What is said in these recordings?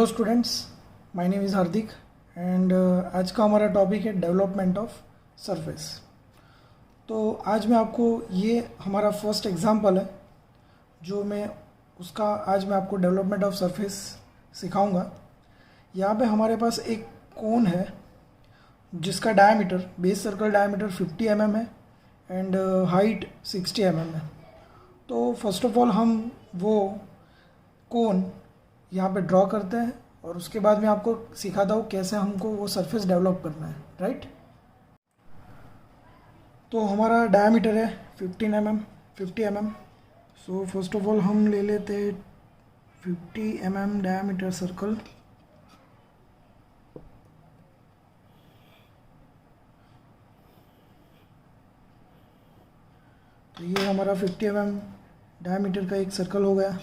Hello students, my name is Hardik and आज का हमारा टॉपिक है डेवलपमेंट ऑफ सरफेस। तो आज मैं आपको ये हमारा फर्स्ट एग्जांपल है जो मैं उसका आज मैं आपको डेवलपमेंट ऑफ सरफेस सिखाऊंगा। यहाँ पे हमारे पास एक कोन है जिसका diameter, base circle diameter 50 mm है एंड हाइट 60 mm है। तो फर्स्ट ऑफ ऑल हम वो कोन यहाँ पे ड्रॉ करते हैं और उसके बाद मैं आपको सिखाता हूँ कैसे हमको वो सरफेस डेवलप करना है, राइट। तो हमारा डायमीटर है 50 mm। So first of all हम ले लेते हैं 50 mm डायमीटर सर्कल। तो ये हमारा 50 mm डायमीटर का एक सर्कल हो गया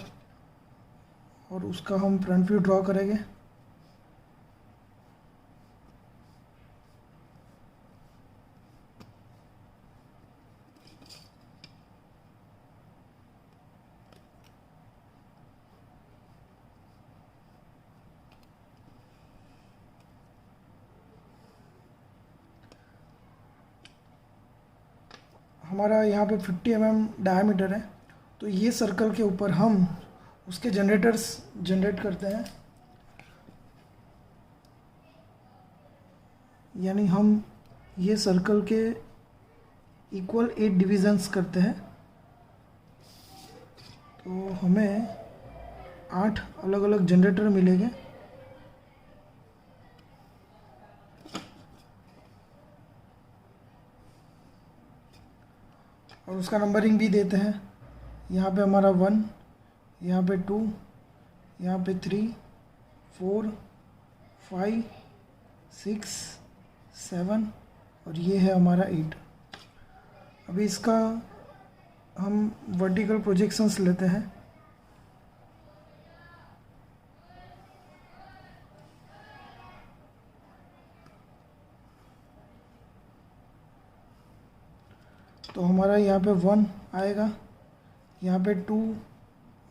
और उसका हम फ्रंट व्यू ड्रॉ करेंगे। हमारा यहाँ पे 50 mm डायमीटर है, तो ये सर्कल के ऊपर हम उसके जनरेटर्स जनरेट करते हैं, यानी हम ये सर्कल के इक्वल 8 डिविजन्स करते हैं। तो हमें 8 अलग अलग जनरेटर मिलेंगे। और उसका नंबरिंग भी देते हैं। यहाँ पे हमारा 1, यहाँ पे 2, यहाँ पे 3, 4, 5, 6, 7 और ये है हमारा 8। अभी इसका हम वर्टिकल प्रोजेक्शंस लेते हैं। तो हमारा यहाँ पे 1 आएगा, यहाँ पे 2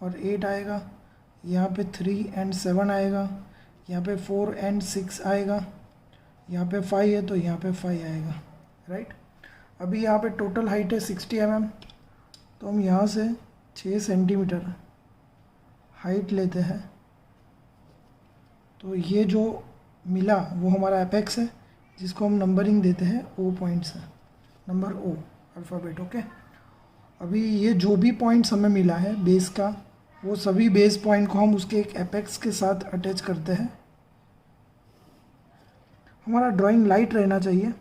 और 8 आएगा, यहाँ पे 3 एंड 7 आएगा, यहाँ पे 4 एंड 6 आएगा, यहाँ पे 5 है तो यहाँ पे 5 आएगा, राइट। अभी यहाँ पे टोटल हाइट है 60 mm, तो हम यहाँ से 6 सेंटीमीटर हाइट लेते हैं। तो ये जो मिला वो हमारा एपेक्स है, जिसको हम नंबरिंग देते हैं O पॉइंट से, नंबर O अल्फ़ाबेट, ओके। अभी ये जो भी पॉइंट्स हमें मिला है बेस का, वो सभी बेस पॉइंट को हम उसके एक एपेक्स के साथ अटैच करते हैं। हमारा ड्राइंग लाइट रहना चाहिए,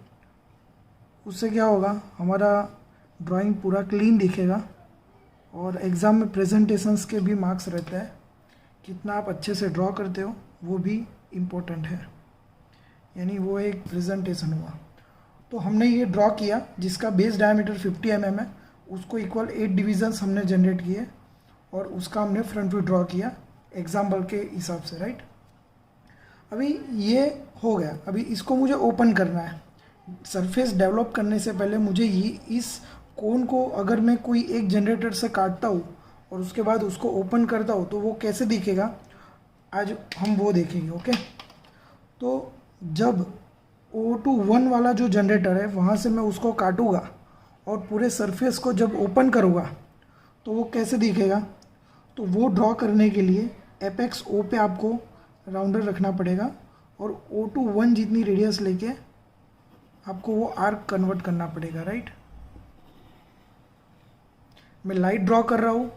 उससे क्या होगा, हमारा ड्राइंग पूरा क्लीन दिखेगा और एग्ज़ाम में प्रेजेंटेशंस के भी मार्क्स रहते हैं। कितना आप अच्छे से ड्रॉ करते हो वो भी इम्पोर्टेंट है, यानी वो एक प्रेजेंटेशन हुआ। तो हमने ये ड्रॉ किया जिसका बेस डायमीटर 50 mm है, उसको इक्वल 8 डिविजन्स हमने जनरेट किए और उसका हमने फ्रंट व्यू ड्रॉ किया एग्जाम्पल के हिसाब से, राइट। अभी ये हो गया। अभी इसको मुझे ओपन करना है। सरफेस डेवलप करने से पहले मुझे ये इस कोन को अगर मैं कोई एक जनरेटर से काटता हूँ और उसके बाद उसको ओपन करता हूँ तो वो कैसे दिखेगा, आज हम वो देखेंगे, ओके। तो जब O2 वाला जो जनरेटर है वहाँ से मैं उसको काटूँगा और पूरे सरफेस को जब ओपन करूँगा तो वो कैसे दिखेगा, तो वो ड्रॉ करने के लिए एपेक्स O पे आपको राउंडर रखना पड़ेगा और O2 जितनी रेडियस लेके आपको वो आर्क कन्वर्ट करना पड़ेगा, राइट। मैं लाइट ड्रॉ कर रहा हूँ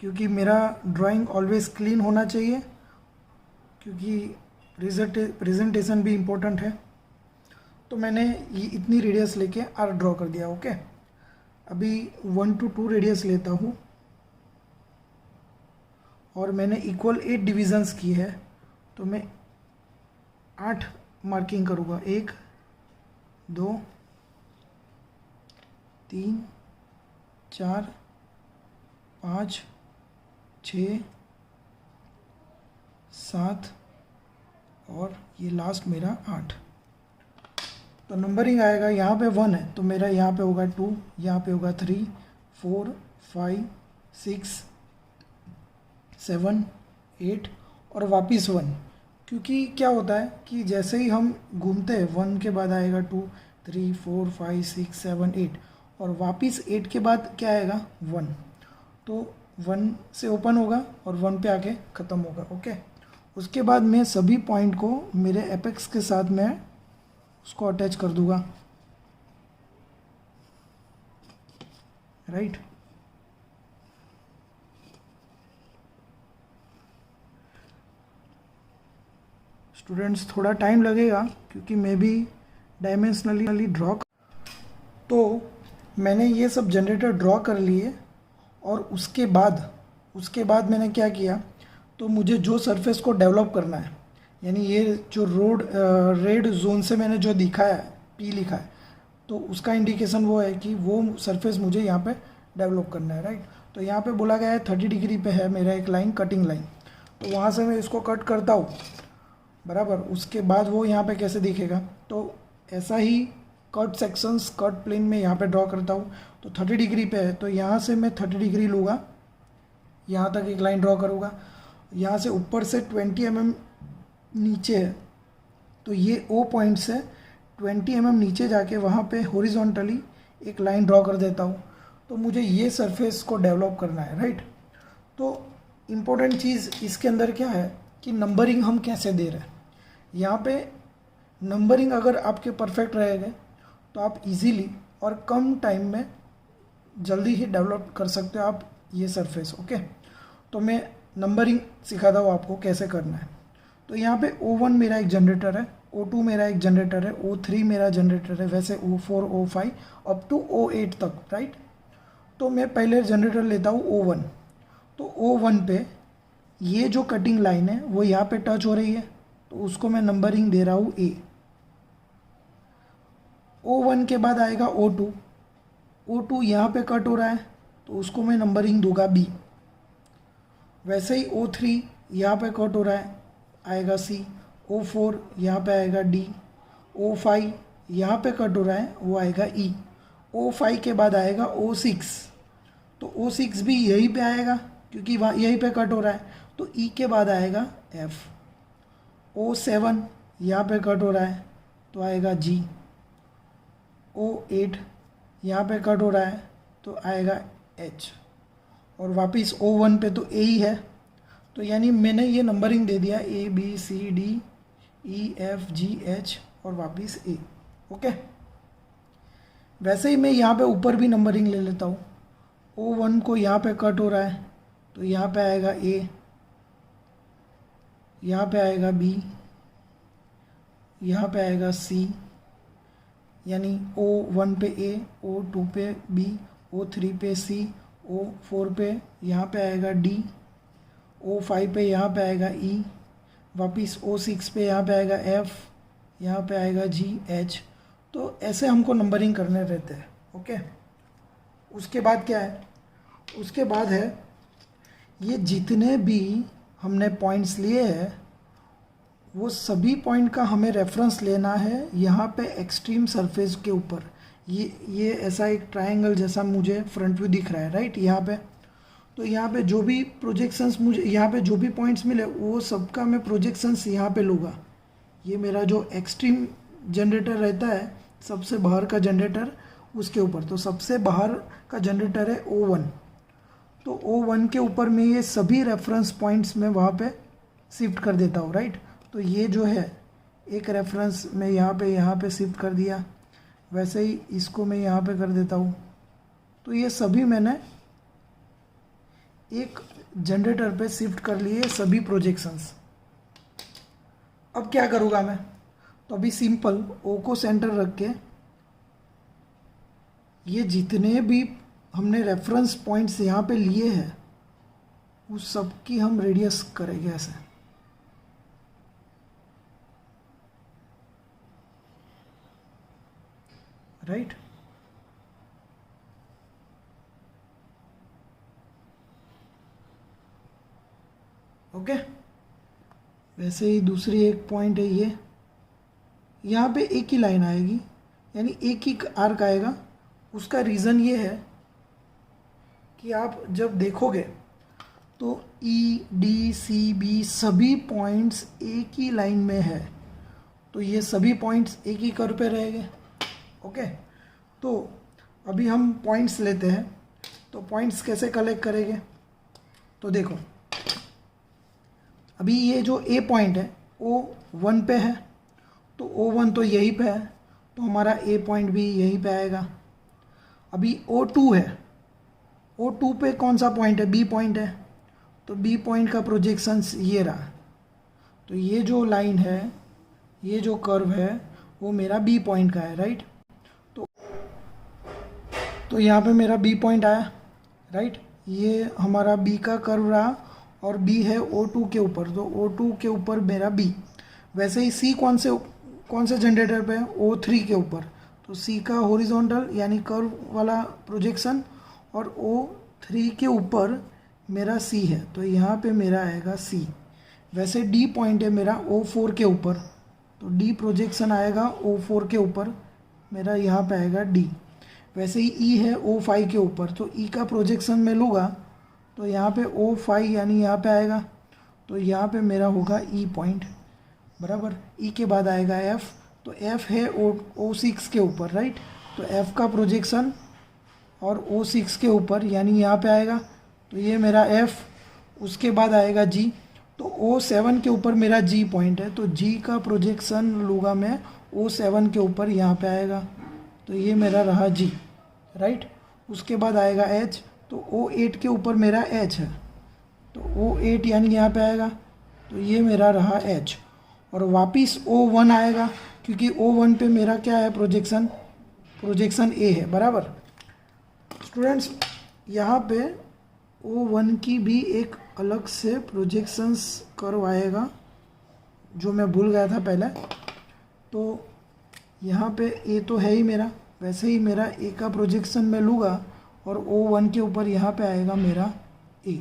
क्योंकि मेरा ड्राइंग ऑलवेज क्लीन होना चाहिए, क्योंकि प्रेजेंटेशन भी इम्पोर्टेंट है। तो मैंने ये इतनी रेडियस लेके आर्क ड्रॉ कर दिया, ओके। अभी 1 to 2 रेडियस लेता हूँ और मैंने इक्वल 8 डिविजन्स की है, तो मैं 8 मार्किंग करूँगा। 1, 2, 3, 4, 5, 6, 7 और ये लास्ट मेरा 8। तो नंबरिंग आएगा, यहाँ पे 1 है तो मेरा यहाँ पे होगा 2, यहाँ पे होगा 3, 4, 5, 6, 7, 8 और वापस 1, क्योंकि क्या होता है कि जैसे ही हम घूमते हैं 1 के बाद आएगा 2, 3, 4, 5, 6, 7, 8 और वापस 8 के बाद क्या आएगा 1, तो 1 से ओपन होगा और 1 पे आके ख़त्म होगा। ओके, उसके बाद मैं सभी पॉइंट को मेरे एपेक्स के साथ मैं उसको अटैच कर दूंगा, राइट। स्टूडेंट्स थोड़ा टाइम लगेगा क्योंकि मैं भी डायमेंशनली ड्रॉ, तो मैंने ये सब जनरेटर ड्रॉ कर लिए और उसके बाद मैंने क्या किया, तो मुझे जो सरफेस को डेवलप करना है, यानी ये जो रेड जोन से मैंने जो दिखाया है, पी लिखा है, तो उसका इंडिकेशन वो है कि वो सरफेस मुझे यहाँ पे डेवलप करना है, राइट। तो यहाँ पे बोला गया है 30 डिग्री पे है मेरा एक लाइन, कटिंग लाइन, तो वहाँ से मैं इसको कट करता हूँ, बराबर। उसके बाद वो यहाँ पे कैसे दिखेगा, तो ऐसा ही कट सेक्शंस, कट प्लेन में यहाँ पे ड्रॉ करता हूँ। तो 30 डिग्री पे है तो यहाँ से मैं 30 डिग्री लूँगा, यहाँ तक एक लाइन ड्रॉ करूँगा। यहाँ से ऊपर से 20 mm नीचे है, तो ये ओ पॉइंट से 20 mm नीचे जाके वहाँ पे हॉरिजॉन्टली एक लाइन ड्रॉ कर देता हूँ। तो मुझे ये सरफेस को डेवलप करना है, राइट। तो इम्पोर्टेंट चीज़ इसके अंदर क्या है कि नंबरिंग हम कैसे दे रहे हैं। यहाँ पे नंबरिंग अगर आपके परफेक्ट रहेगा तो आप इजीली और कम टाइम में जल्दी ही डेवलप कर सकते हो आप ये सरफेस। ओके, तो मैं नंबरिंग सिखाता हूँ आपको कैसे करना है। तो यहाँ पे O1 मेरा एक जनरेटर है, O2 मेरा एक जनरेटर है, O3 मेरा जनरेटर है, वैसे O4, O5 up to O8 तक, राइट। तो मैं पहले जनरेटर लेता हूँ O1। तो O1 पे ये जो कटिंग लाइन है वो यहाँ पे टच हो रही है, तो उसको मैं नंबरिंग दे रहा हूँ A। O1 के बाद आएगा O2, O2 यहाँ पे कट हो रहा है तो उसको मैं नंबरिंग दूंगा B। वैसे ही O3 यहाँ पे कट हो रहा है, आएगा C। O4 यहाँ पे आएगा D। O5 यहाँ पे कट हो रहा है, वो आएगा E। O5 के बाद आएगा O6, तो O6 भी यहीं पे आएगा क्योंकि वहाँ यहीं पे कट हो रहा है, तो E के बाद आएगा F। O7 यहाँ पे कट हो रहा है तो आएगा G। O8 यहाँ पे कट हो रहा है तो आएगा H। और वापस O1 पे तो A ही है, तो यानी मैंने ये नंबरिंग दे दिया A B C D E F G H और वापस A। ओके, वैसे ही मैं यहाँ पे ऊपर भी नंबरिंग ले लेता हूँ। O1 को यहाँ पे कट हो रहा है तो यहाँ पे आएगा A, यहाँ पे आएगा B, यहाँ पे आएगा C, यानी O1 पे A, O2 पे B, O3 पे C, O4 पे यहाँ पे आएगा D, O5 पे यहाँ पे आएगा E, वापस O6 पे यहाँ पे आएगा F, यहाँ पे आएगा G H। तो ऐसे हमको नंबरिंग करने रहते हैं। ओके, उसके बाद क्या है, उसके बाद है ये जितने भी हमने पॉइंट्स लिए हैं वो सभी पॉइंट का हमें रेफरेंस लेना है यहाँ पे एक्सट्रीम सरफेस के ऊपर। ये ऐसा एक ट्रायंगल जैसा मुझे फ्रंट व्यू दिख रहा है, राइट, यहाँ पे। तो यहाँ पे जो भी प्रोजेक्शंस मुझे यहाँ पे जो भी पॉइंट्स मिले वो सबका मैं प्रोजेक्शंस यहाँ पे लूँगा। ये मेरा जो एक्सट्रीम जनरेटर रहता है, सबसे बाहर का जनरेटर, उसके ऊपर, तो सबसे बाहर का जनरेटर है O1। तो O1 के ऊपर मैं ये सभी रेफरेंस पॉइंट्स में वहाँ पे शिफ्ट कर देता हूँ, राइट। तो ये जो है एक रेफरेंस मैं यहाँ पे शिफ्ट कर दिया, वैसे ही इसको मैं यहाँ पे कर देता हूँ। तो ये सभी मैंने एक जनरेटर पे शिफ्ट कर लिए सभी प्रोजेक्शंस। अब क्या करूँगा मैं, तो अभी सिंपल O को सेंटर रख के ये जितने भी हमने रेफरेंस पॉइंट्स यहाँ पे लिए हैं उस सब की हम रेडियस करेंगे ऐसे, राइट। ओके, वैसे ही दूसरी एक पॉइंट है ये, यहाँ पे एक ही लाइन आएगी, यानी एक ही आर्क आएगा। उसका रीज़न ये है कि आप जब देखोगे तो ई डी सी बी सभी पॉइंट्स एक ही लाइन में है, तो ये सभी पॉइंट्स एक ही कर्व पे रहेंगे। ओके, तो अभी हम पॉइंट्स लेते हैं। तो पॉइंट्स कैसे कलेक्ट करेंगे, तो देखो अभी ये जो ए पॉइंट है O1 पे है, तो O1 तो यहीं पे है, तो हमारा ए पॉइंट भी यहीं पे आएगा। अभी O2 है, O2 पे कौन सा पॉइंट है, बी पॉइंट है, तो बी पॉइंट का प्रोजेक्शंस ये रहा। तो ये जो लाइन है, ये जो कर्व है वो मेरा बी पॉइंट का है, राइट। तो यहाँ पे मेरा बी पॉइंट आया, राइट। ये हमारा बी का कर्व रहा और बी है O2 के ऊपर, तो O2 के ऊपर मेरा बी। वैसे ही सी कौन से जनरेटर पे है, O3 के ऊपर, तो सी का हॉरिजॉन्टल यानी कर्व वाला प्रोजेक्शन और O3 के ऊपर मेरा सी है, तो यहाँ पे मेरा आएगा सी। वैसे डी पॉइंट है मेरा O4 के ऊपर, तो डी प्रोजेक्शन आएगा O4 के ऊपर, मेरा यहाँ पे आएगा डी। वैसे ही ई है O5 के ऊपर, तो ई का प्रोजेक्शन मैं लूँगा तो यहाँ पे O5 यानी यहाँ पे आएगा, तो यहाँ पे मेरा होगा ई पॉइंट, बराबर। ई के बाद आएगा एफ, तो एफ है O6 के ऊपर, राइट। तो एफ का प्रोजेक्शन और O6 के ऊपर यानी यहाँ पे आएगा, तो ये मेरा एफ। उसके बाद आएगा जी, तो O7 के ऊपर मेरा जी पॉइंट है, तो जी का प्रोजेक्शन लूँगा मैं O7 के ऊपर, यहाँ पे आएगा, तो ये मेरा रहा जी, राइट। उसके बाद आएगा एच, तो O8 के ऊपर मेरा एच है, तो O8 यानी यहाँ पे आएगा, तो ये मेरा रहा एच। और वापिस O1 आएगा, क्योंकि O1 पे मेरा क्या है, प्रोजेक्शन ए है, बराबर। स्टूडेंट्स यहाँ पे O1 की भी एक अलग से प्रोजेक्शंस कर्व आएगा, जो मैं भूल गया था पहले। तो यहाँ पे ए तो है ही मेरा, वैसे ही मेरा ए का प्रोजेक्शन मैं लूँगा और O1 के ऊपर यहाँ पे आएगा मेरा ए,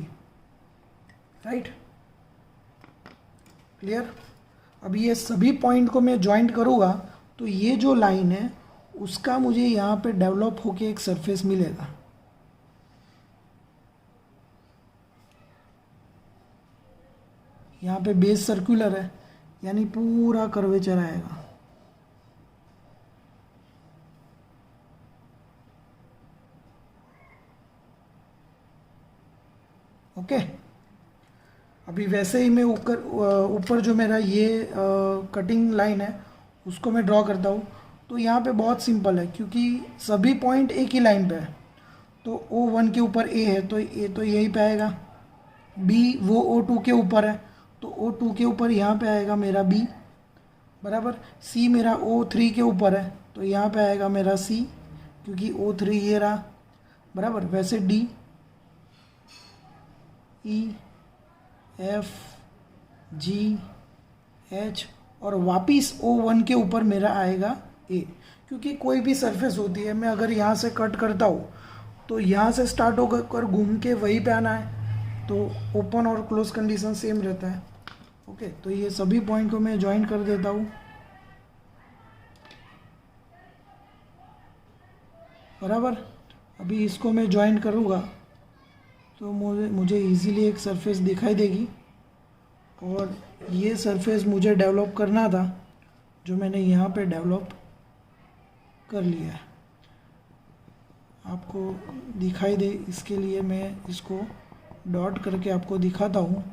राइट। क्लियर। अभी ये सभी पॉइंट को मैं ज्वाइंट करूँगा तो ये जो लाइन है उसका मुझे यहाँ पे डेवलप होके एक सरफेस मिलेगा। यहाँ पे बेस सर्कुलर है यानी पूरा कर्वेचर आएगा। ओके, अभी वैसे ही मैं ऊपर जो मेरा ये कटिंग लाइन है उसको मैं ड्रॉ करता हूँ। तो यहाँ पे बहुत सिंपल है, क्योंकि सभी पॉइंट एक ही लाइन पे है। तो O1 के ऊपर ए है, तो ए तो यहीं पे आएगा। बी वो O2 के ऊपर है, तो O2 के ऊपर यहाँ पे आएगा मेरा बी, बराबर। सी मेरा O3 के ऊपर है, तो यहाँ पे आएगा मेरा सी, क्योंकि O3 ये रहा, बराबर। वैसे डी, ई, एफ, जी, एच और वापिस O1 के ऊपर मेरा आएगा ए। क्योंकि कोई भी सरफेस होती है, मैं अगर यहाँ से कट करता हूँ तो यहाँ से स्टार्ट होकर घूम के वहीं पे आना है, तो ओपन और क्लोज कंडीशन सेम रहता है। ओके, तो ये सभी पॉइंट को मैं ज्वाइन कर देता हूँ, बराबर। अभी इसको मैं ज्वाइन करूँगा तो मुझे इजीली एक सरफेस दिखाई देगी, और ये सरफेस मुझे डेवलप करना था जो मैंने यहाँ पे डेवलप कर लिया है। आपको दिखाई दे इसके लिए मैं इसको डॉट करके आपको दिखाता हूँ,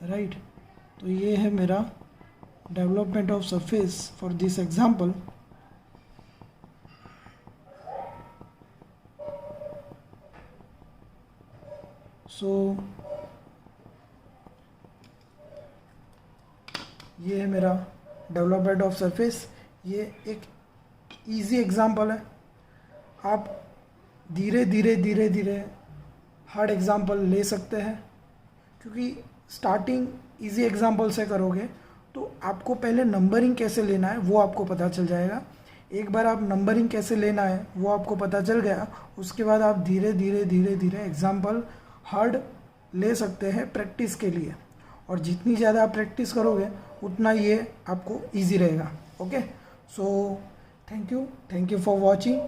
राइट। तो ये है मेरा development of surface for this example. So ये है मेरा डेवलपमेंट ऑफ सरफेस। ये एक इजी एग्जांपल है। आप धीरे धीरे हार्ड एग्जांपल ले सकते हैं, क्योंकि स्टार्टिंग इजी एग्जांपल से करोगे तो आपको पहले नंबरिंग कैसे लेना है वो आपको पता चल जाएगा। एक बार आप नंबरिंग कैसे लेना है वो आपको पता चल गया, उसके बाद आप धीरे धीरे एग्जांपल हार्ड ले सकते हैं प्रैक्टिस के लिए। और जितनी ज़्यादा आप प्रैक्टिस करोगे उतना ये आपको इजी रहेगा। Okay, so thank you for watching.